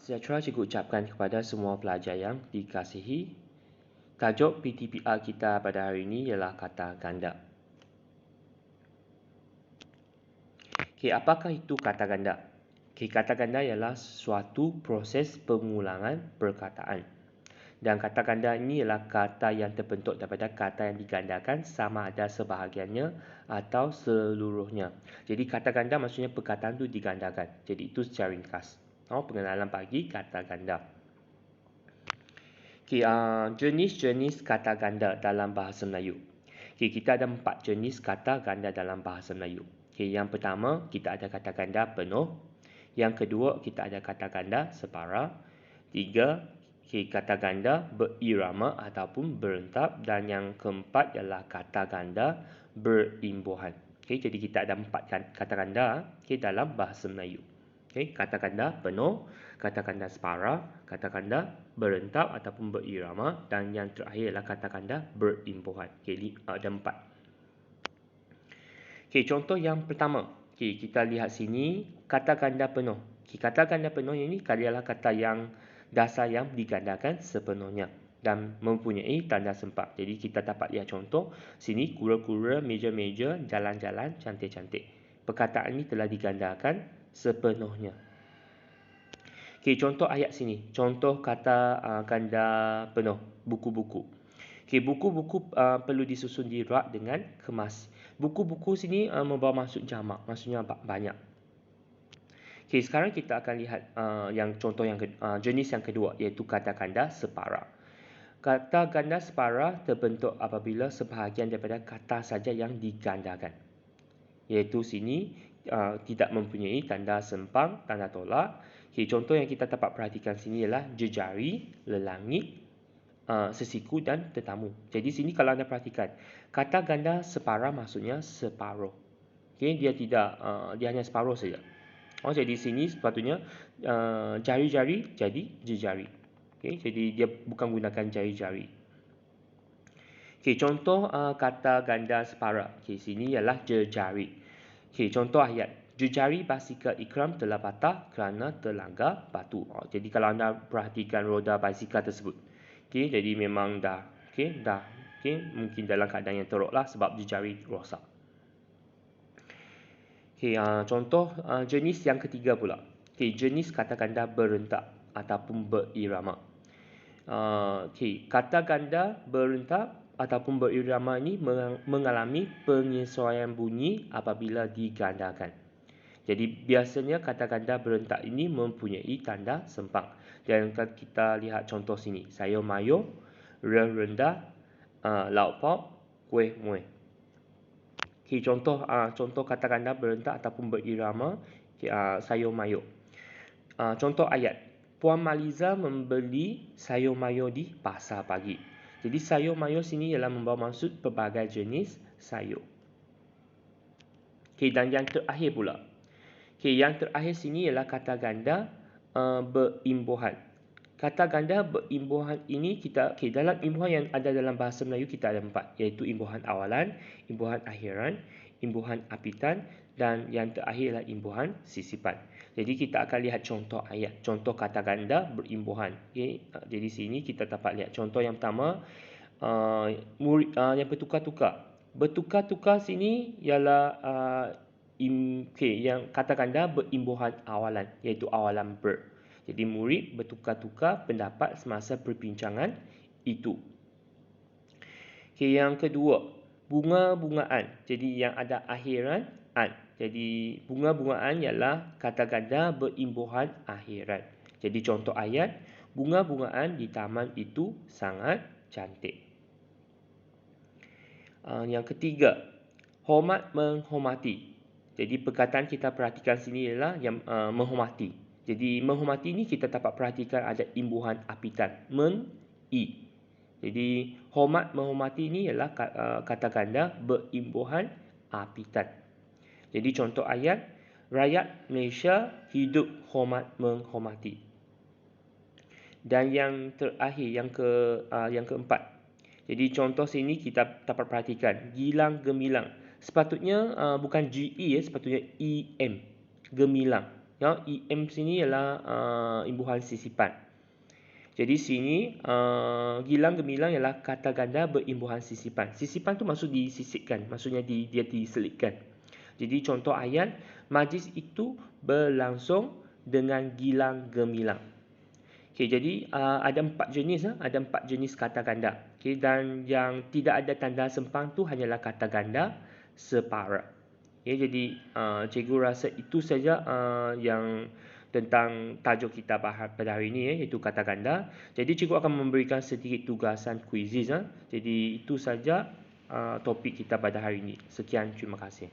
sejahtera cikgu ucapkan kepada semua pelajar yang dikasihi. Tajuk PTPR kita pada hari ini ialah kata ganda. Okey, apakah itu kata ganda? Okey, kata ganda ialah suatu proses pengulangan perkataan. Dan kata ganda ini ialah kata yang terbentuk daripada kata yang digandakan sama ada sebahagiannya atau seluruhnya. Jadi kata ganda maksudnya perkataan itu digandakan. Jadi itu secara ringkas. Pengenalan pagi kata ganda. Okay, jenis-jenis kata ganda dalam bahasa Melayu. Okay, kita ada 4 jenis kata ganda dalam bahasa Melayu. Okay, yang pertama, kita ada kata ganda penuh. Yang kedua, kita ada kata ganda separa. 3, okay, kata ganda berirama ataupun berentap. Dan yang keempat ialah kata ganda berimbuhan. Okay, jadi kita ada 4 kata ganda dalam bahasa Melayu. Okay, kata ganda penuh, kata ganda separa, kata ganda berentap ataupun berirama, dan yang terakhir adalah kata ganda berimbuhan. Okay, ada 4. Okay, contoh yang pertama. Okay, kita lihat sini kata ganda penuh. Okay, kata ganda penuh ini adalah kata yang dasar yang digandakan sepenuhnya dan mempunyai tanda sempak. Jadi kita dapat lihat contoh sini, kura-kura, meja-meja, jalan-jalan, cantik-cantik. Perkataan ini telah digandakan sepenuhnya. Okay, contoh ayat sini. Contoh kata ganda penuh. Buku-buku. Okay, buku-buku perlu disusun di rak dengan kemas. Buku-buku sini membawa maksud jamak. Maksudnya banyak. Okay, sekarang kita akan lihat yang contoh yang jenis yang kedua, iaitu kata ganda separa. Kata ganda separa terbentuk apabila sebahagian daripada kata saja yang digandakan. Iaitu sini tidak mempunyai tanda sempang, tanda tolak. Okay, contoh yang kita dapat perhatikan sini ialah jejari, lelangit, sesiku dan tetamu. Jadi sini kalau anda perhatikan, kata ganda separa maksudnya separuh. Okay, dia hanya separuh saja. Jadi sini sepatutnya jari-jari jadi jejari. Okay, jadi dia bukan gunakan jari-jari. Okay, contoh kata ganda separa. Okay, sini ialah jejari. Okay, contoh ayat. Jejari basikal Ikram telah patah kerana terlanggar batu. Jadi kalau anda perhatikan roda basikal tersebut. Okay, jadi memang dah. Okay, mungkin dalam keadaan yang teruk lah sebab jejari rosak. Okay, contoh jenis yang ketiga pula. Okay, jenis kata ganda berentak ataupun berirama. Okay, kata ganda berentak ataupun berirama ini mengalami penyesuaian bunyi apabila digandakan. Jadi biasanya kata ganda berentak ini mempunyai tanda sempang. Dan kita lihat contoh sini. Sayur mayur, rendah, lauk pauk, kuih muih. Okay, contoh kata ganda berentak ataupun berirama, sayur mayur. Contoh ayat. Puan Maliza membeli sayur mayur di pasar pagi. Jadi sayur mayur sini ialah membawa maksud pelbagai jenis sayur. Okay, dan yang terakhir pula. Okay, yang terakhir sini ialah kata ganda berimbuhan. Kata ganda berimbuhan ini dalam imbuhan yang ada dalam bahasa Melayu kita ada 4, iaitu imbuhan awalan, imbuhan akhiran, imbuhan apitan, dan yang terakhir ialah imbuhan sisipan. Jadi kita akan lihat contoh ayat, contoh kata ganda berimbuhan. Okay, jadi sini kita dapat lihat contoh yang pertama, yang bertukar-tukar. Bertukar-tukar sini ialah yang kata ganda berimbuhan awalan, iaitu awalan ber. Jadi murid bertukar-tukar pendapat semasa perbincangan itu. Yang kedua, bunga-bungaan. Jadi yang ada akhiran an. Jadi bunga-bungaan ialah kata ganda berimbuhan akhiran. Jadi contoh ayat, bunga-bungaan di taman itu sangat cantik. Yang ketiga, hormat menghormati. Jadi perkataan kita perhatikan sini ialah yang menghormati. Jadi menghormati ni kita dapat perhatikan ada imbuhan apitan, men-i. Jadi hormat menghormati ni ialah kata ganda berimbuhan apitan. Jadi contoh ayat, rakyat Malaysia hidup hormat menghormati. Dan yang terakhir, yang keempat. Jadi contoh sini kita dapat perhatikan, gilang gemilang. Sepatutnya bukan GE, sepatutnya EM, gemilang. Yang IM sini ialah imbuhan sisipan. Jadi sini gilang gemilang ialah kata ganda berimbuhan sisipan. Sisipan tu maksud disisipkan, maksudnya dia diselitkan. Jadi contoh ayat, majlis itu berlangsung dengan gilang gemilang. Okay, jadi ada 4 jenis, ada 4 jenis kata ganda. Okay, dan yang tidak ada tanda sempang tu hanyalah kata ganda separa. Okay, jadi cikgu rasa itu saja yang tentang tajuk kita bahas pada hari ini, iaitu kata ganda. Jadi cikgu akan memberikan sedikit tugasan kuisis. Jadi itu saja topik kita pada hari ini. Sekian, terima kasih.